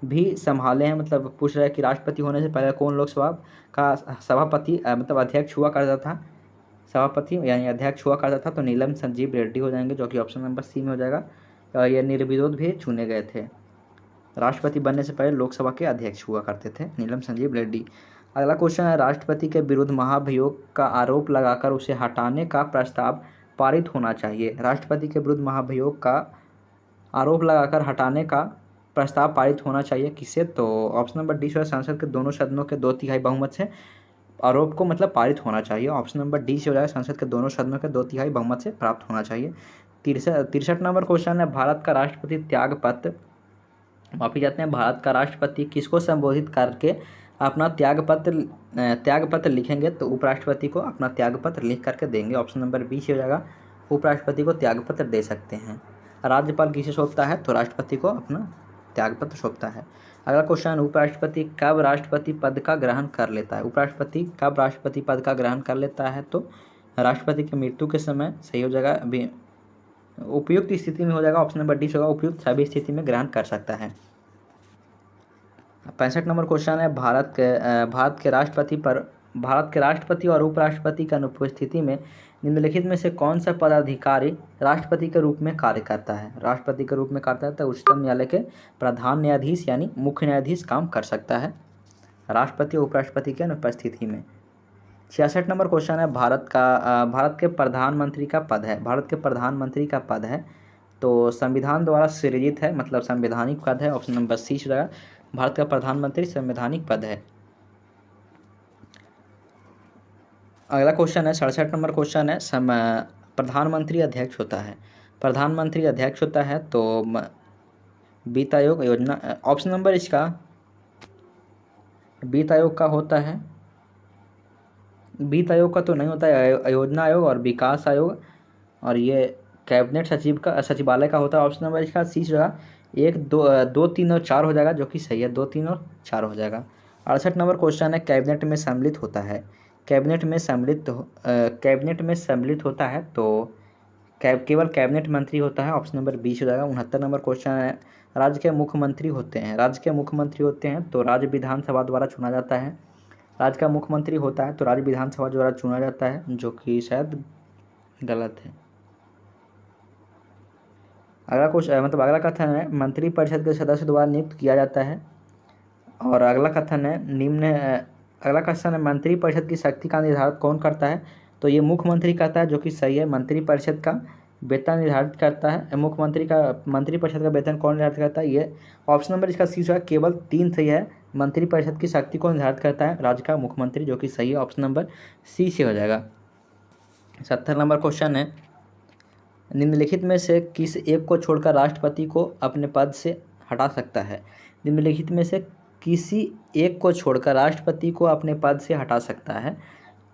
भी संभाले हैं? मतलब पूछ रहा है कि राष्ट्रपति होने से पहले कौन लोकसभा का सभापति मतलब अध्यक्ष हुआ करता था, सभापति यानी अध्यक्ष हुआ करता था? तो नीलम संजीव रेड्डी हो जाएंगे, जो कि ऑप्शन नंबर सी में हो जाएगा। और ये निर्विरोध भी चुने गए थे। राष्ट्रपति बनने से पहले लोकसभा के अध्यक्ष हुआ करते थे नीलम संजीव रेड्डी। अगला क्वेश्चन है, राष्ट्रपति के विरुद्ध महाभियोग का आरोप लगाकर उसे हटाने का प्रस्ताव पारित होना चाहिए। राष्ट्रपति के विरुद्ध महाभियोग का आरोप लगाकर हटाने का प्रस्ताव पारित होना चाहिए किससे? तो ऑप्शन नंबर डी से संसद के दोनों सदनों के 2/3 बहुमत से आरोप को मतलब पारित होना चाहिए। ऑप्शन नंबर डी से हो जाएगा, संसद के दोनों सदनों के 2/3 बहुमत से प्राप्त होना चाहिए। 63 नंबर क्वेश्चन है, भारत का राष्ट्रपति त्यागपत्र भारत का राष्ट्रपति किसको संबोधित करके अपना त्यागपत्र लिखेंगे? तो उपराष्ट्रपति को अपना त्यागपत्र लिख करके देंगे। ऑप्शन नंबर बी से हो जाएगा, उपराष्ट्रपति को त्यागपत्र दे सकते हैं। राज्यपाल किसे सौंपता है? तो राष्ट्रपति को अपना त्यागपत्र सौंपता है। अगला क्वेश्चन, उपराष्ट्रपति कब राष्ट्रपति पद का ग्रहण कर लेता है? उपराष्ट्रपति कब राष्ट्रपति पद का ग्रहण कर लेता है? तो राष्ट्रपति की मृत्यु के समय सही हो जाएगा, अभी उपयुक्त स्थिति में हो जाएगा। ऑप्शन नंबर डी होगा, उपयुक्त सभी स्थिति में ग्रहण कर सकता है। 65 नंबर क्वेश्चन है, भारत के राष्ट्रपति और उपराष्ट्रपति की अनुपस्थिति में निम्नलिखित में से कौन सा पदाधिकारी राष्ट्रपति के रूप में कार्य करता है? राष्ट्रपति के रूप में कार्य करता है, उच्चतम न्यायालय के प्रधान न्यायाधीश यानी मुख्य न्यायाधीश काम कर सकता है राष्ट्रपति और उपराष्ट्रपति की अनुपस्थिति में। 66 नंबर क्वेश्चन है, भारत के प्रधानमंत्री का पद है। भारत के प्रधानमंत्री का पद है तो संविधान द्वारा सृजित है, मतलब संवैधानिक पद है। ऑप्शन नंबर सी हो जाएगा, भारत का प्रधानमंत्री संवैधानिक पद है। अगला क्वेश्चन है, 67 नंबर क्वेश्चन है, प्रधानमंत्री अध्यक्ष होता है। प्रधानमंत्री अध्यक्ष होता है तो वित्त आयोग योजना, ऑप्शन नंबर इसका वित्त आयोग का होता है। वित्त आयोग का तो नहीं होता है, योजना आयोग और विकास आयोग और ये कैबिनेट सचिवालय का होता है। ऑप्शन नंबर इसका सी होगा, 1, 2, 3 और 4 हो जाएगा, जो कि सही है, 2, 3 और 4 हो जाएगा। 68 नंबर क्वेश्चन है, कैबिनेट में सम्मिलित होता है। कैबिनेट में सम्मिलित होता है तो केवल कैबिनेट मंत्री होता है। ऑप्शन नंबर 20 हो जाएगा। 69 नंबर क्वेश्चन है, राज्य के मुख्यमंत्री होते हैं। राज्य के मुख्यमंत्री होते हैं तो राज्य विधानसभा द्वारा चुना जाता है। राज्य का मुख्यमंत्री होता है तो राज्य विधानसभा द्वारा चुना जाता है, जो कि शायद गलत है। अगला कथन है, मंत्रिपरिषद के सदस्य द्वारा नियुक्त किया जाता है। और अगला कथन है, मंत्रिपरिषद की शक्ति का निर्धारण कौन करता है? तो ये मुख्यमंत्री करता है, जो कि सही है। मंत्रिपरिषद का वेतन निर्धारित करता है मंत्रिपरिषद का वेतन कौन निर्धारित करता है? ये ऑप्शन नंबर इसका सी है, केवल 3 सही है। मंत्रिपरिषद की शक्ति को निर्धारित करता है राज्य का मुख्यमंत्री, जो कि सही है। ऑप्शन नंबर सी से हो जाएगा। 70 नंबर क्वेश्चन है, निम्नलिखित में से किस एक को छोड़कर राष्ट्रपति को अपने पद से हटा सकता है? निम्नलिखित में से किसी एक को छोड़कर राष्ट्रपति को अपने पद से हटा सकता है?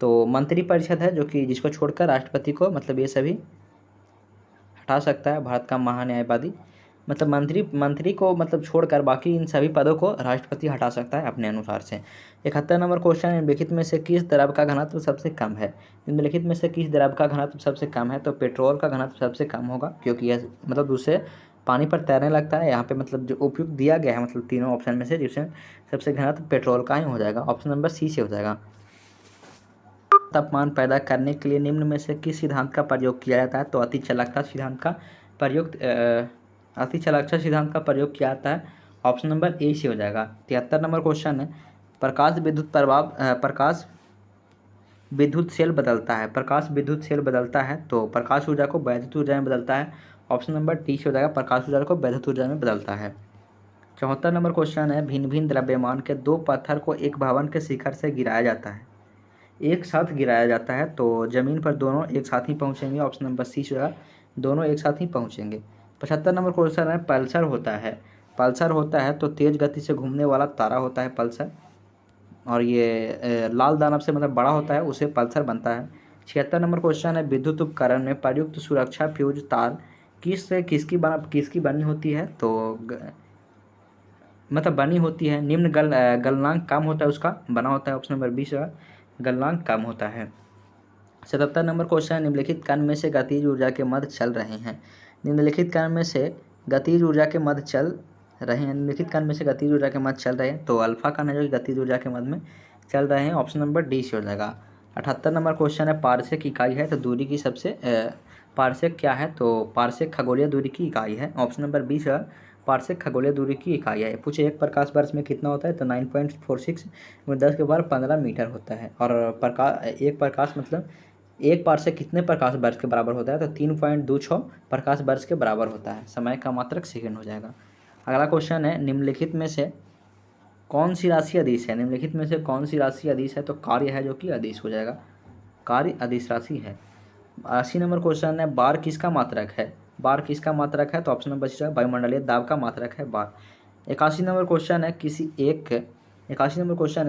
तो मंत्रिपरिषद है, जो कि जिसको छोड़कर राष्ट्रपति को मतलब ये सभी हटा सकता है। भारत का महान्यायवादी मतलब मंत्री को मतलब छोड़कर बाकी इन सभी पदों को राष्ट्रपति हटा सकता है अपने अनुसार से। 71 नंबर क्वेश्चन, निम्नलिखित में से किस द्रव का घनत्व सबसे कम है? निम्नलिखित में से किस द्रव का घनत्व सबसे कम है? तो पेट्रोल का घनत्व सबसे कम होगा, क्योंकि यह मतलब दूसरे पानी पर तैरने लगता है। यहाँ पे मतलब जो उपयुक्त दिया गया है मतलब तीनों ऑप्शन में से, जिसमें सबसे घनत्व पेट्रोल का ही हो जाएगा। ऑप्शन नंबर सी से हो जाएगा। तापमान पैदा करने के लिए निम्न में से किस सिद्धांत का प्रयोग किया जाता है? तो अति चालकता सिद्धांत का प्रयोग किया जाता है। ऑप्शन नंबर ए से हो जाएगा। 73 नंबर क्वेश्चन है, प्रकाश विद्युत सेल बदलता है तो प्रकाश ऊर्जा को वैद्युत ऊर्जा में बदलता है। ऑप्शन नंबर डी से हो जाएगा, प्रकाश ऊर्जा को वैद्युत ऊर्जा में बदलता है। 74 नंबर क्वेश्चन है, भिन्न भिन्न द्रव्यमान के 2 पत्थर को एक भवन के शिखर से गिराया जाता है, एक साथ गिराया जाता है तो जमीन पर दोनों एक साथ ही पहुंचेंगे। ऑप्शन नंबर सी होगा, दोनों एक साथ ही पहुंचेंगे। 75 नंबर क्वेश्चन है, पल्सर होता है पल्सर होता है तो तेज गति से घूमने वाला तारा होता है पल्सर, और ये लाल दानव से मतलब बड़ा होता है, उसे पल्सर बनता है। 76 नंबर क्वेश्चन है, विद्युत उपकरण में प्रयुक्त सुरक्षा फ्यूज तार किसकी बनी होती है? तो मतलब बनी होती है, निम्न गलनांक कम होता है उसका, बना होता है। ऑप्शन नंबर 20 गलनांक कम होता है। 77 नंबर क्वेश्चन, निम्नलिखित कण में से गतिज ऊर्जा के मध्य चल रहे हैं। निम्नलिखित कण में से गतिज ऊर्जा के मध्य चल रहे हैं, निम्नलिखित कण में से गतिज ऊर्जा के मध्य चल रहे हैं, तो अल्फा कण है जो गतिज ऊर्जा के मध्य में चल रहे हैं। ऑप्शन नंबर डी से हो जाएगा। 78 नंबर क्वेश्चन है, पारसेक इकाई है तो दूरी की सबसे पारसेक क्या है? तो पारसेक खगोलीय दूरी की इकाई है। ऑप्शन नंबर 20 है, पारसेक खगोलीय दूरी की इकाई है। पूछे एक प्रकाश वर्ष में कितना होता है? तो 9.46 में 10 के पावर 15 मीटर होता है। और एक प्रकाश मतलब एक पारसेक कितने प्रकाश वर्ष के बराबर होता है? तो 3.26 प्रकाश वर्ष के बराबर होता है। समय का मात्रक सेकंड हो जाएगा। अगला क्वेश्चन है, निम्नलिखित में से कौन सी राशि अदिश है? निम्नलिखित में से कौन सी राशि अदिश है? तो कार्य है जो कि अदिश हो जाएगा, कार्य अदिश राशि है। 80 नंबर क्वेश्चन है, बार किसका मात्रक है? बार किसका मात्रक है? तो ऑप्शन नंबर 6 वायुमंडलीय दाब का मात्रक है बार। 81 नंबर क्वेश्चन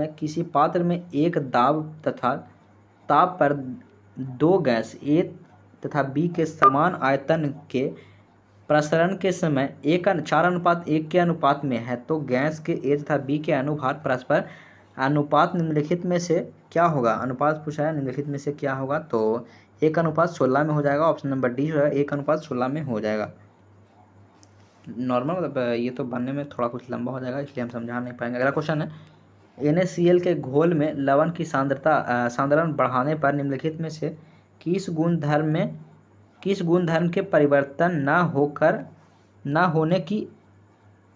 है, किसी पात्र में एक दाब तथा ताप पर दो गैस ए तथा बी के समान आयतन के प्रसरण के समय 4:1 के अनुपात में है, तो गैस के ए तथा बी के अनुभार परस्पर अनुपात निम्नलिखित में से क्या होगा? अनुपात पूछा है, निम्नलिखित में से क्या होगा? तो 1:16 में हो जाएगा। ऑप्शन नंबर डी जो है 1:16 में हो जाएगा। नॉर्मल मतलब ये तो बनने में थोड़ा कुछ लंबा हो जाएगा, इसलिए हम समझा नहीं पाएंगे। अगला क्वेश्चन है, NaCl के घोल में लवण की सांद्रण बढ़ाने पर निम्नलिखित में से किस गुणधर्म के परिवर्तन न होने की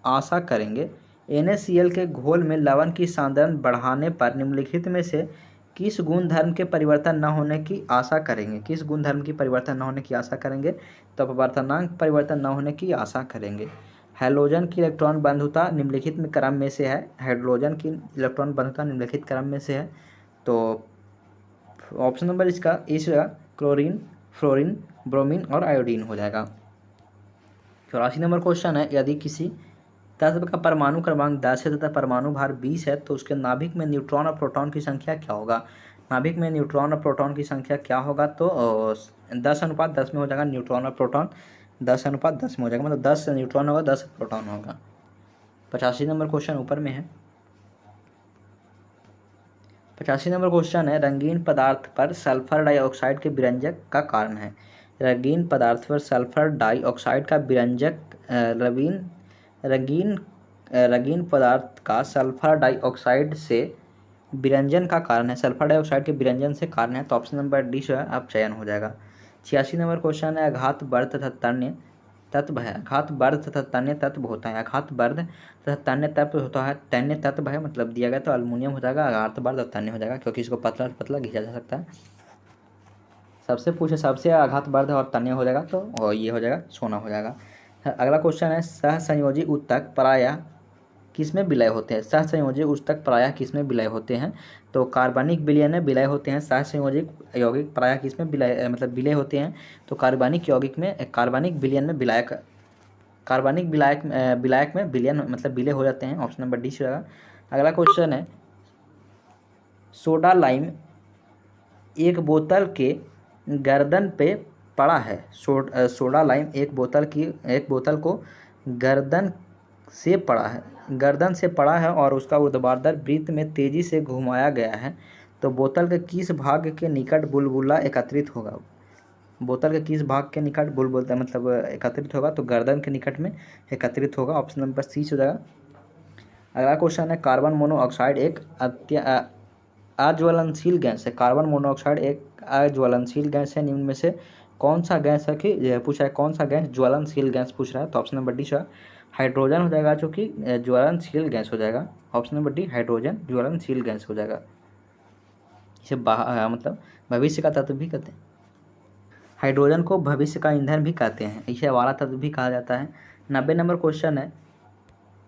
आशा करेंगे? NaCl के घोल में लवण की सांद्रण बढ़ाने पर निम्नलिखित में से किस गुणधर्म के परिवर्तन न होने की आशा करेंगे? किस गुणधर्म की परिवर्तन न होने की आशा करेंगे? तो अपवर्तनांक परिवर्तन न होने की आशा करेंगे। हैलोजन की इलेक्ट्रॉन बंधुता निम्नलिखित में क्रम में से है। हाइड्रोजन की इलेक्ट्रॉन बंधुता निम्नलिखित क्रम में से है, तो ऑप्शन नंबर इसका इस क्लोरीन, फ्लोरीन, ब्रोमीन और आयोडीन हो जाएगा। 84 नंबर क्वेश्चन है, यदि किसी तत्व का परमाणु क्रमांक 10 है तथा परमाणु भार 20 है, तो उसके नाभिक में न्यूट्रॉन और प्रोटॉन की संख्या क्या होगा? नाभिक में न्यूट्रॉन और प्रोटॉन की संख्या क्या होगा? तो 10:10 में हो जाएगा। न्यूट्रॉन और प्रोटॉन 10:10 में हो जाएगा, मतलब 10 न्यूट्रॉन होगा, 10 प्रोटॉन होगा। 85 नंबर क्वेश्चन ऊपर में है। 85 नंबर क्वेश्चन है, रंगीन पदार्थ पर सल्फर डाइऑक्साइड के विरंजक का कारण है। रंगीन पदार्थ पर सल्फर डाइऑक्साइड का विरंजक रंगीन पदार्थ का सल्फर डाइऑक्साइड से विरंजन का कारण है, सल्फर डाइऑक्साइड के विरंजन से कारण है, तो ऑप्शन नंबर डी जो है अब चयन हो जाएगा। 86 नंबर क्वेश्चन है, आघात वर्ध तथा तन्य तत्व है। आघात वर्ध तथा तन्य तत्व होता है। आघात वर्ध तथा तन्य तत्व होता है, तन्य तत्व है मतलब दिया गया तो अल्युमिनियम हो जाएगा, आघात वर्ध और तन्य हो जाएगा, क्योंकि इसको पतला पतला घिंचा जा सकता है। सबसे आघात वर्ध और तन्य हो जाएगा, तो ये हो जाएगा सोना हो जाएगा। अगला क्वेश्चन है, सहसंयोजी ऊतक प्रायः किसमें विलय होते हैं? सहसंयोजी ऊतक प्रायः किसमें विलय होते हैं? तो कार्बनिक विलयन में विलय होते हैं। सहसंयोजी यौगिक प्रायः किसमें विलय होते हैं? तो कार्बनिक विलयन में विलायक में विलयन मतलब विलय हो जाते हैं। ऑप्शन नंबर डी से होगा। अगला क्वेश्चन है, सोडा लाइम एक बोतल के गर्दन पे पड़ा है। सोडा लाइम एक बोतल को गर्दन से पड़ा है और उसका ऊर्ध्वाधर वृत्त में तेजी से घुमाया गया है, तो बोतल के किस भाग के निकट बुलबुला एकत्रित होगा? बोतल के किस भाग के निकट बुलबुला मतलब एकत्रित होगा? तो गर्दन के निकट में एकत्रित होगा। ऑप्शन नंबर सी हो जाएगा। अगला क्वेश्चन है, कार्बन मोनोऑक्साइड एक अज्वलनशील गैस है। कार्बन मोनोऑक्साइड एक अज्वलनशील गैस है, निम्न में से कौन सा गैस है कि पूछा है कौन सा गैस ज्वलनशील गैस पूछ रहा है, तो ऑप्शन नंबर डी हाइड्रोजन हो जाएगा, जो कि ज्वलनशील गैस हो जाएगा। ऑप्शन नंबर डी हाइड्रोजन ज्वलनशील गैस हो जाएगा। इसे मतलब भविष्य का तत्व भी कहते हैं। हाइड्रोजन को भविष्य का ईंधन भी कहते हैं, इसे हवाला तत्व भी कहा जाता है। 90 नंबर क्वेश्चन है,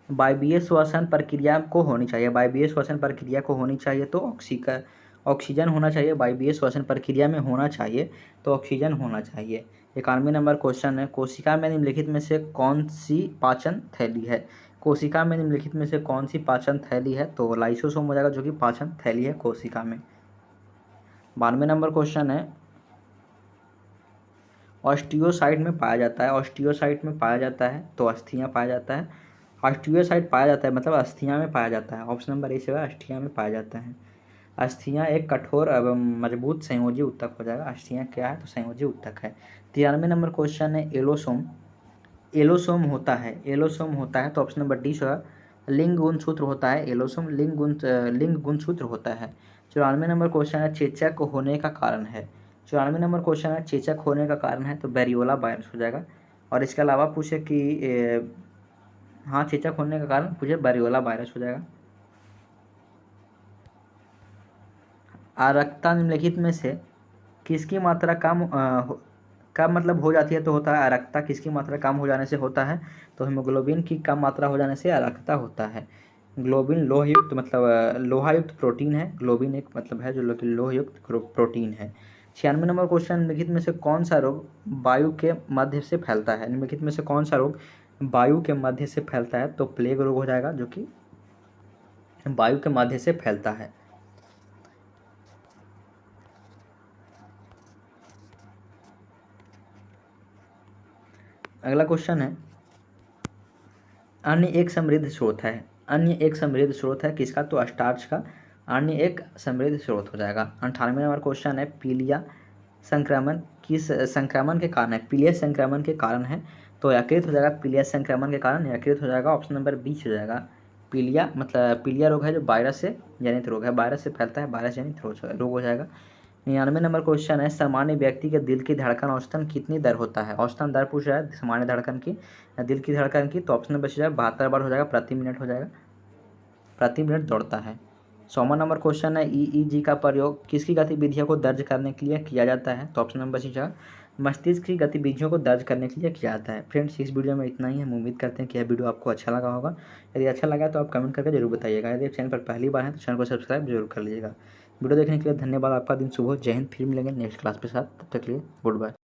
वायवीय श्वसन प्रक्रिया को होनी चाहिए। वायवीय श्वसन प्रक्रिया को होनी चाहिए तो ऑक्सीजन होना चाहिए। वायवीय श्वसन प्रक्रिया में होना चाहिए तो ऑक्सीजन होना चाहिए। 91 नंबर क्वेश्चन है, कोशिका में निम्नलिखित में से कौन सी पाचन थैली है? कोशिका में निम्नलिखित में से कौन सी पाचन थैली है? तो लाइसोसोम हो जाएगा, जो कि पाचन थैली है कोशिका में। 92 नंबर क्वेश्चन है, ऑस्टियोसाइट में पाया जाता है। ऑस्टियोसाइट में पाया जाता है तो अस्थियां पाया जाता है। ऑस्टियोसाइट पाया जाता है मतलब अस्थियां में पाया जाता है। ऑप्शन नंबर ए से होगा, अस्थियां में पाया जाता है। अस्थियां एक कठोर एवं मजबूत संयोजी ऊतक हो जाएगा। अस्थियां क्या है? तो संयोजी ऊतक है। 93 नंबर क्वेश्चन है, एलोसोम। एलोसोम होता है, एलोसोम होता है तो ऑप्शन नंबर डी होगा, लिंग गुणसूत्र होता है। एलोसोम लिंग गुणसूत्र होता है। 94 नंबर क्वेश्चन है, चेचक होने का कारण है। 94 नंबर क्वेश्चन है, चेचक होने का कारण है तो बेरियोला वायरस हो जाएगा। और इसके अलावा पूछे कि हाँ, चेचक होने का कारण पूछे बेरियोला वायरस हो जाएगा। आरक्ता निम्नलिखित में से किसकी मात्रा कम मतलब हो जाती है? तो होता है आरक्ता। किसकी मात्रा कम हो जाने से होता है? तो हीमोग्लोबिन की कम मात्रा हो जाने से आरक्ता होता है। ग्लोबिन लोहयुक्त मतलब लोहायुक्त प्रोटीन है। ग्लोबिन एक मतलब है जो लोहयुक्त प्रोटीन है। 96 नंबर क्वेश्चन, निम्नलिखित में से कौन सा रोग वायु के मध्य से फैलता है? निम्नलिखित में से कौन सा रोग वायु के मध्य से फैलता है? तो प्लेग रोग हो जाएगा, जो कि वायु के मध्य से फैलता है। अगला क्वेश्चन है, अन्य एक समृद्ध स्रोत है। अन्य एक समृद्ध स्रोत है किसका? तो स्टार्च का अन्य एक समृद्ध स्रोत हो जाएगा। 98 नंबर क्वेश्चन है, पीलिया संक्रमण किस संक्रमण के कारण है? पीलिया संक्रमण के कारण है तो यकृत हो जाएगा। पीलिया संक्रमण के कारण यकृत हो जाएगा। ऑप्शन नंबर बी हो जाएगा। पीलिया मतलब पीलिया रोग है जो वायरस से जनित रोग है, वायरस से फैलता है, वायरस जनित रोग हो जाएगा। 99 नंबर क्वेश्चन है, सामान्य व्यक्ति के दिल की धड़कन औसतन कितनी दर होता है? औसतन दर पूछ रहा है सामान्य धड़कन की, दिल की धड़कन की। तो ऑप्शन नंबर 72 बार हो जाएगा, प्रति मिनट हो जाएगा, प्रति मिनट दौड़ता है। 100वां नंबर क्वेश्चन है, ईईजी का प्रयोग किसकी गतिविधियों को दर्ज करने के लिए किया जाता है? तो ऑप्शन नंबर सी है, मस्तिष्क की गतिविधियों को दर्ज करने के लिए किया जाता है। फ्रेंड्स, इस वीडियो में इतना ही। हम उम्मीद करते हैं कि यह वीडियो आपको अच्छा लगा होगा। यदि अच्छा लगा तो आप कमेंट करके जरूर बताइएगा। यदि आप चैनल पर पहली बार हैं तो चैनल को सब्सक्राइब जरूर कर लीजिएगा। वीडियो देखने के लिए धन्यवाद। आपका दिन शुभ हो। जय हिंद। फिर मिलेंगे नेक्स्ट क्लास के साथ। तब तक के लिए गुड बाय।